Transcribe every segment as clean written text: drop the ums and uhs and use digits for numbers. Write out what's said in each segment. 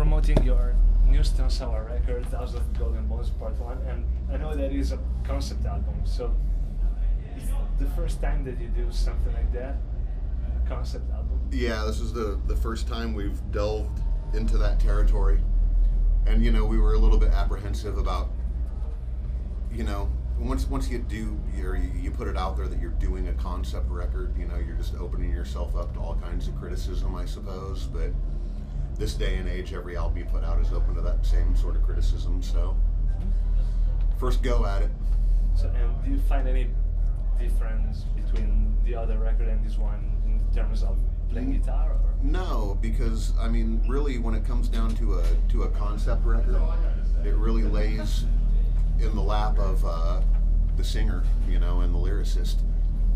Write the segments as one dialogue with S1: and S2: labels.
S1: promoting your new Stone Sour record, Thousand of Golden Bones Part 1, and I know that is a concept album, so it's the first time that you do something like that, a concept album?
S2: Yeah, this is the first time we've delved into that territory. And, you know, we were a little bit apprehensive about, you know, once you do, you put it out there that you're doing a concept record, you know, you're just opening yourself up to all kinds of criticism, I suppose. But this day and age, every album you put out is open to that same sort of criticism. So, first go at it.
S1: So, and do you find any difference between the other record and this one in terms of playing guitar? Or?
S2: No, because I mean, really, when it comes down to a concept record, it really lays in the lap of the singer, you know, and the lyricist,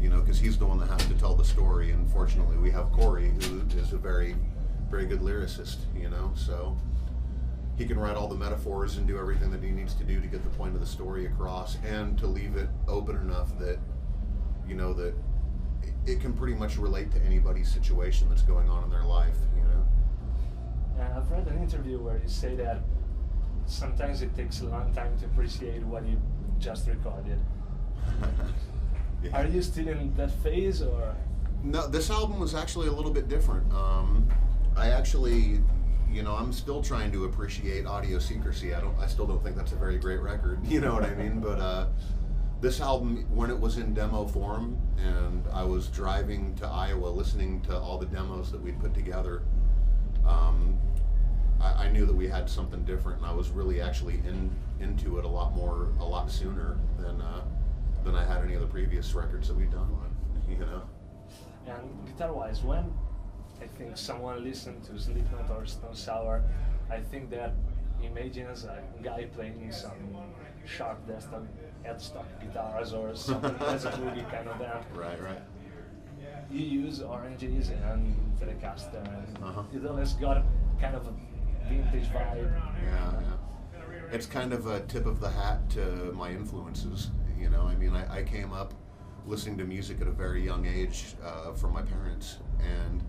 S2: you know, because he's the one that has to tell the story. And fortunately, we have Corey, who is a very, very good lyricist, you know, so he can write all the metaphors and do everything that he needs to do to get the point of the story across, and to leave it open enough that, you know, that it can pretty much relate to anybody's situation that's going on in their life, you know.
S1: And I've read an interview where you say that sometimes it takes a long time to appreciate what you just recorded.
S2: Yeah.
S1: Are you still in that phase, or?
S2: No, this album was actually a little bit different. I actually, you know, I'm still trying to appreciate Audio Secrecy. I still don't think that's a very great record, you know what I mean? But this album, when it was in demo form, and I was driving to Iowa listening to all the demos that we'd put together, I knew that we had something different, and I was really actually into it a lot sooner than I had any of the previous records that we'd done, you know.
S1: And guitar-wise, when I think someone listened to Slipknot or Stone Sour, I think that imagines a guy playing some sharp desktop headstock guitars or something as a boogie kind of band.
S2: Right.
S1: You use oranges and Telecaster, and it always got kind of a vintage vibe.
S2: Yeah. It's kind of a tip of the hat to my influences, you know. I mean, I came up listening to music at a very young age from my parents, and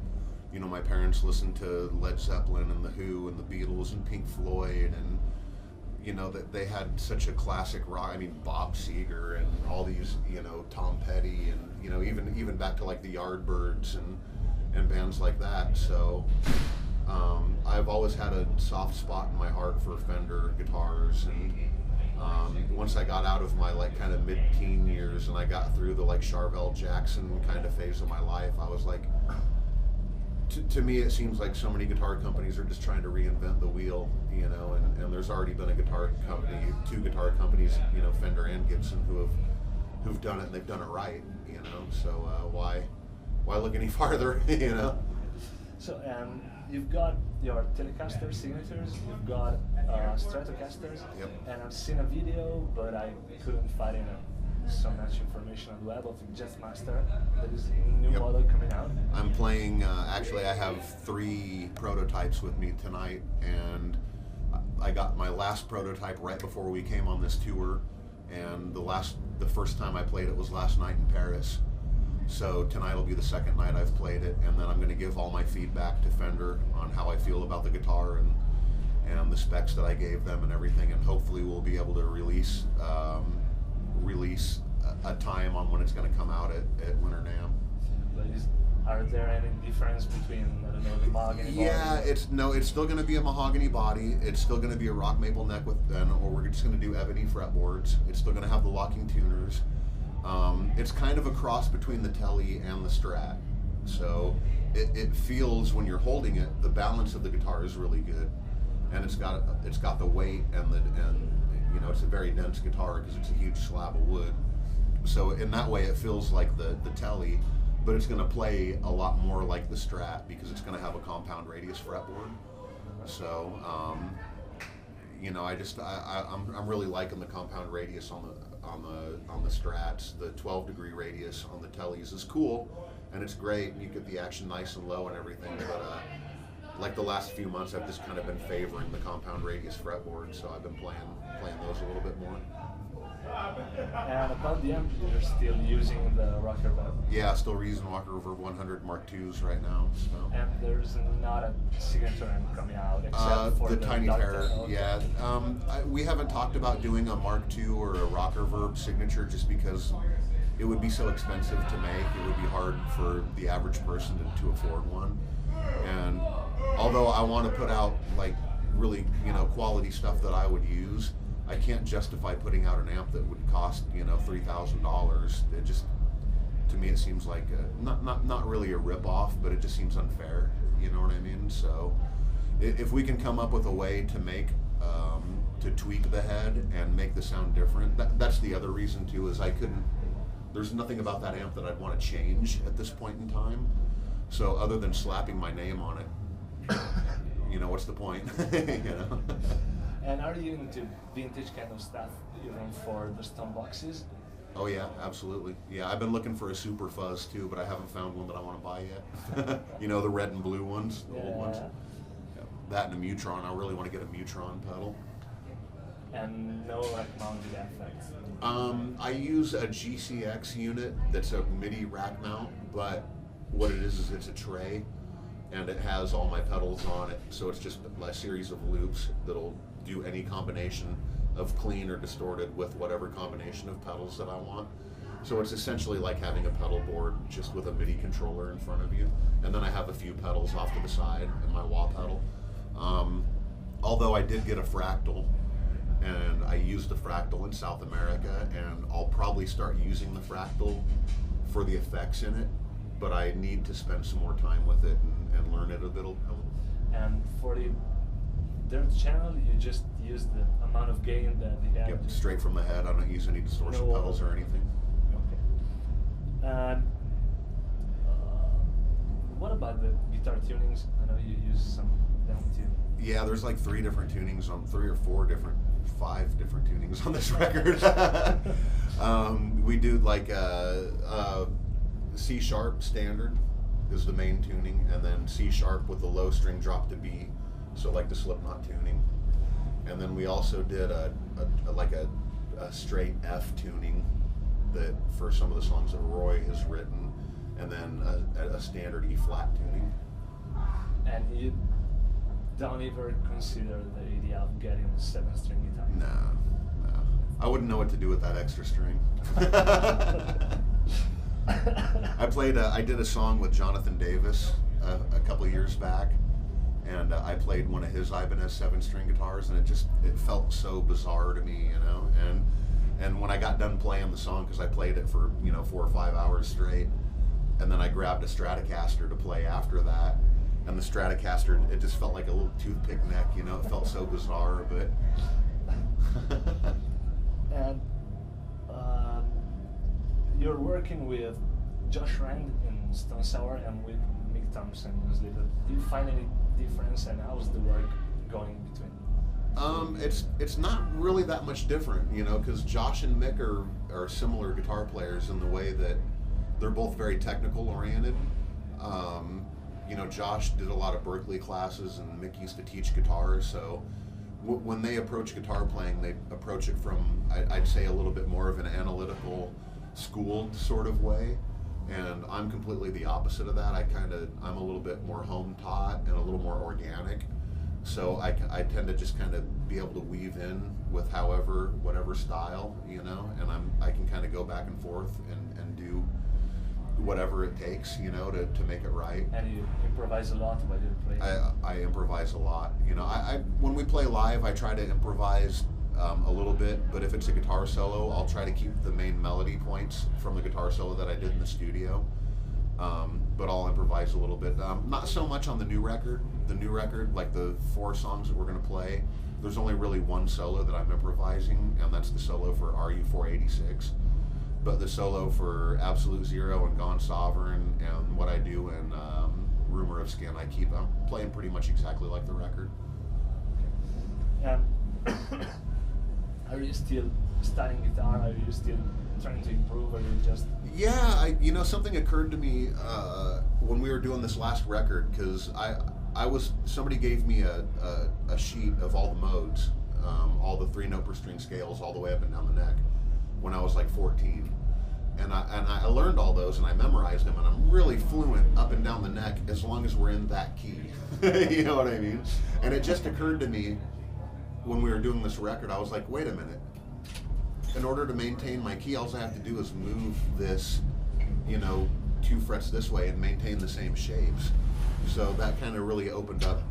S2: you know, my parents listened to Led Zeppelin and The Who and the Beatles and Pink Floyd, and you know, that they had such a classic rock. I mean, Bob Seger and all these, you know, Tom Petty, and you know, even back to like the Yardbirds and bands like that. So I've always had a soft spot in my heart for Fender guitars, and once I got out of my like kind of mid-teen years and I got through the like Charvel Jackson kind of phase of my life, I was like, to me it seems like so many guitar companies are just trying to reinvent the wheel, you know, and there's already been two guitar companies, you know, Fender and Gibson, who've done it, and they've done it right, you know, so why look any farther, you know?
S1: So you've got your Telecaster signatures, you've got Stratocasters,
S2: yep.
S1: And I've seen a video, but I couldn't find so much information on the web of Jetmaster. There is a new
S2: yep.
S1: model coming out.
S2: I'm playing, actually I have 3 prototypes with me tonight, and I got my last prototype right before we came on this tour, and the first time I played it was last night in Paris. So tonight will be the second night I've played it, and then I'm going to give all my feedback to Fender on how I feel about the guitar and the specs that I gave them and everything, and hopefully we'll be able to release a time on when it's going to come out at Winter NAMM.
S1: But are there any difference between, I don't know, the mahogany body?
S2: Yeah, it's still going to be a mahogany body. It's still going to be a rock maple neck or we're just going to do ebony fretboards. It's still going to have the locking tuners. It's kind of a cross between the Tele and the Strat. So it feels, when you're holding it, the balance of the guitar is really good, and it's got the weight and you know, it's a very dense guitar because it's a huge slab of wood. So in that way, it feels like the Tele, but it's going to play a lot more like the Strat because it's going to have a compound radius fretboard. So you know, I'm really liking the compound radius on the Strats. The 12-degree radius on the Teles is cool, and it's great, and you get the action nice and low and everything. But like the last few months, I've just kind of been favoring the compound radius fretboard, so I've been playing those a little bit more.
S1: And about the amp, you're still using the Rocker Reverb.
S2: Yeah, still using Rocker Reverb 100 Mark IIs right now. So.
S1: And there's not a signature amp coming out except for
S2: the Tiny
S1: Dark
S2: Terror.
S1: Terror.
S2: Yeah, we haven't talked about doing a Mark II or a Rocker Reverb signature just because it would be so expensive to make. It would be hard for the average person to afford one. And although I want to put out like really quality stuff that I would use, I can't justify putting out an amp that would cost $3,000. It just, to me, it seems like not really a rip-off, but it just seems unfair. You know what I mean? So, if we can come up with a way to make to tweak the head and make the sound different, that's the other reason too. Is there's nothing about that amp that I'd want to change at this point in time. So, other than slapping my name on it, what's the point?
S1: And are you into vintage kind of stuff, even for the stone boxes?
S2: Oh yeah, absolutely. Yeah, I've been looking for a super fuzz too, but I haven't found one that I want to buy yet. The red and blue ones, the old ones. Yeah. That and a Mutron. I really want to get a Mutron pedal.
S1: And no mounted effects?
S2: I use a GCX unit that's a MIDI rack mount, but what it is it's a tray, and it has all my pedals on it, so it's just a series of loops that'll do any combination of clean or distorted with whatever combination of pedals that I want. So it's essentially like having a pedal board just with a MIDI controller in front of you, and then I have a few pedals off to the side and my wah pedal. Although I did get a Fractal, and I used the Fractal in South America, and I'll probably start using the Fractal for the effects in it, but I need to spend some more time with it and learn it a little.
S1: And for the Dirt channel, you just use the amount of gain that the head.
S2: Yep, straight from the head. I don't use any distortion pedals or anything.
S1: Okay. And what about the guitar tunings? I know you use some of them too.
S2: Yeah, there's like 5 different tunings on this record. We do like C sharp standard is the main tuning, and then C sharp with the low string drop to B, so like the Slipknot tuning. And then we also did a straight F tuning that for some of the songs that Roy has written, and then a standard E flat tuning.
S1: And you don't ever consider the idea of getting a 7-string guitar?
S2: No. I wouldn't know what to do with that extra string. I did a song with Jonathan Davis a couple of years back, and I played one of his Ibanez 7-string guitars, and it felt so bizarre to me, and when I got done playing the song, because I played it for 4 or 5 hours straight, and then I grabbed a Stratocaster to play after that, and the Stratocaster, it just felt like a little toothpick neck, it felt so bizarre, but
S1: and you're working with Josh Rand in Stone Sour and with Mick Thompson in Slipknot. Do you find any difference, and how's the work going between?
S2: It's not really that much different, because Josh and Mick are similar guitar players in the way that they're both very technical oriented. Josh did a lot of Berklee classes, and Mick used to teach guitar, so when they approach guitar playing, they approach it from, I'd say, a little bit more of an analytical, schooled sort of way, and I'm completely the opposite of that. I'm a little bit more home taught and a little more organic, so I tend to just kind of be able to weave in with whatever style, and I can kind of go back and forth and do whatever it takes, to make it right.
S1: And you improvise a lot while you play?
S2: I improvise a lot. When we play live, I try to improvise a little bit, but if it's a guitar solo, I'll try to keep the main melody points from the guitar solo that I did in the studio. But I'll improvise a little bit. Not so much on the new record. The new record, like the 4 songs that we're going to play, there's only really one solo that I'm improvising, and that's the solo for RU-486. But the solo for Absolute Zero and Gone Sovereign and what I do in Rumor of Skin, I'm playing pretty much exactly like the record.
S1: Are you still studying guitar? Are you still trying to improve, or you just...
S2: Yeah, something occurred to me when we were doing this last record, because somebody gave me a sheet of all the modes, all the 3-note per string scales all the way up and down the neck when I was like 14. And I learned all those and I memorized them, and I'm really fluent up and down the neck as long as we're in that key. You know what I mean? And it just occurred to me when we were doing this record, I was like, wait a minute. In order to maintain my key, all I have to do is move this, 2 frets this way and maintain the same shapes. So that kind of really opened up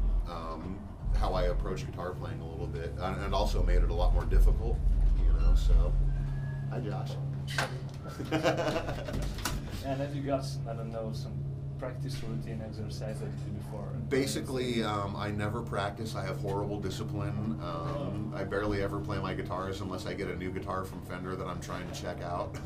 S2: how I approach guitar playing a little bit, and also made it a lot more difficult, so. Hi, Josh.
S1: And have you got, I don't know, some practice routine exercise that you did before?
S2: Basically, I never practice. I have horrible discipline. I barely ever play my guitars unless I get a new guitar from Fender that I'm trying to check out.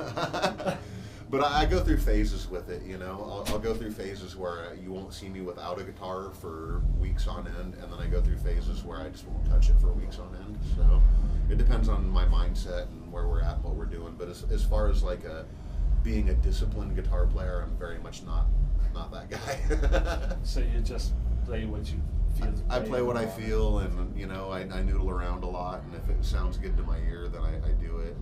S2: But I go through phases with it, I'll go through phases where you won't see me without a guitar for weeks on end, and then I go through phases where I just won't touch it for weeks on end. So it depends on my mindset and where we're at and what we're doing. But as far as like being a disciplined guitar player, I'm very much not that guy.
S1: So you just play what you feel?
S2: I play what I feel, and I noodle around a lot, and if it sounds good to my ear, then I do it.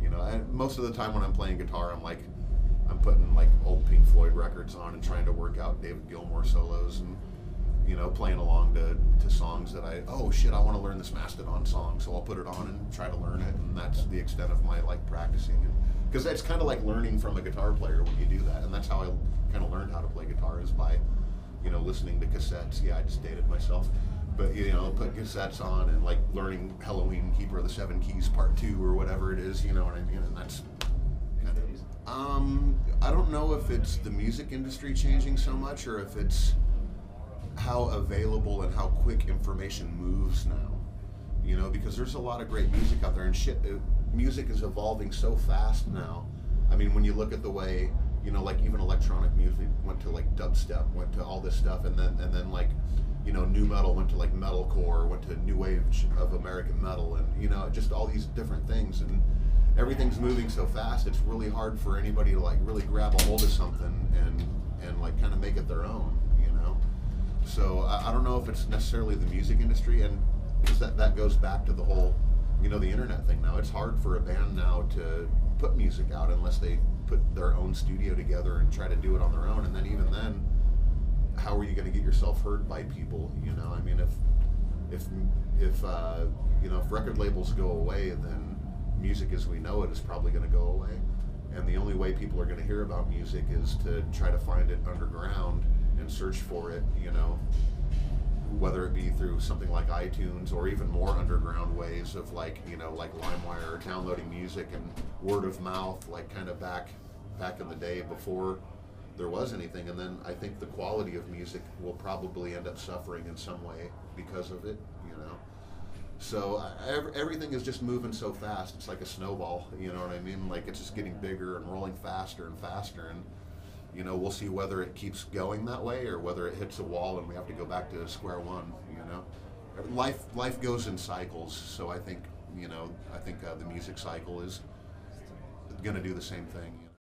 S2: And most of the time when I'm playing guitar, I'm putting like old Pink Floyd records on and trying to work out David Gilmour solos, and playing along to songs that I want to learn this Mastodon song, so I'll put it on and try to learn it, and that's the extent of my like practicing. Because it's kind of like learning from a guitar player when you do that, and that's how I kind of learned how to play guitar, is by listening to cassettes. Yeah, I just dated myself, but put cassettes on and like learning Halloween Keeper of the Seven Keys Part 2 or whatever it is, you know what I mean? And that's kind of, I don't know if it's the music industry changing so much, or if it's how available and how quick information moves now. Because there's a lot of great music out there, and music is evolving so fast now. I mean, when you look at the way, like even electronic music went to like dubstep, went to all this stuff, and then like, new metal went to like metalcore, went to new wave of American metal, and just all these different things, and everything's moving so fast. It's really hard for anybody to like really grab a hold of something and like kind of make it their own. So I don't know if it's necessarily the music industry, and because that goes back to the whole, the internet thing now. It's hard for a band now to put music out unless they put their own studio together and try to do it on their own. And then even then, how are you going to get yourself heard by people? I mean, if record labels go away, then music as we know it is probably going to go away. And the only way people are going to hear about music is to try to find it underground and search for it, whether it be through something like iTunes, or even more underground ways of like, like LimeWire, or downloading music and word of mouth, like kind of back in the day before there was anything. And then I think the quality of music will probably end up suffering in some way because of it, So everything is just moving so fast. It's like a snowball, you know what I mean? Like it's just getting bigger and rolling faster and faster, and we'll see whether it keeps going that way or whether it hits a wall and we have to go back to square one. Life goes in cycles, so I think the music cycle is going to do the same thing.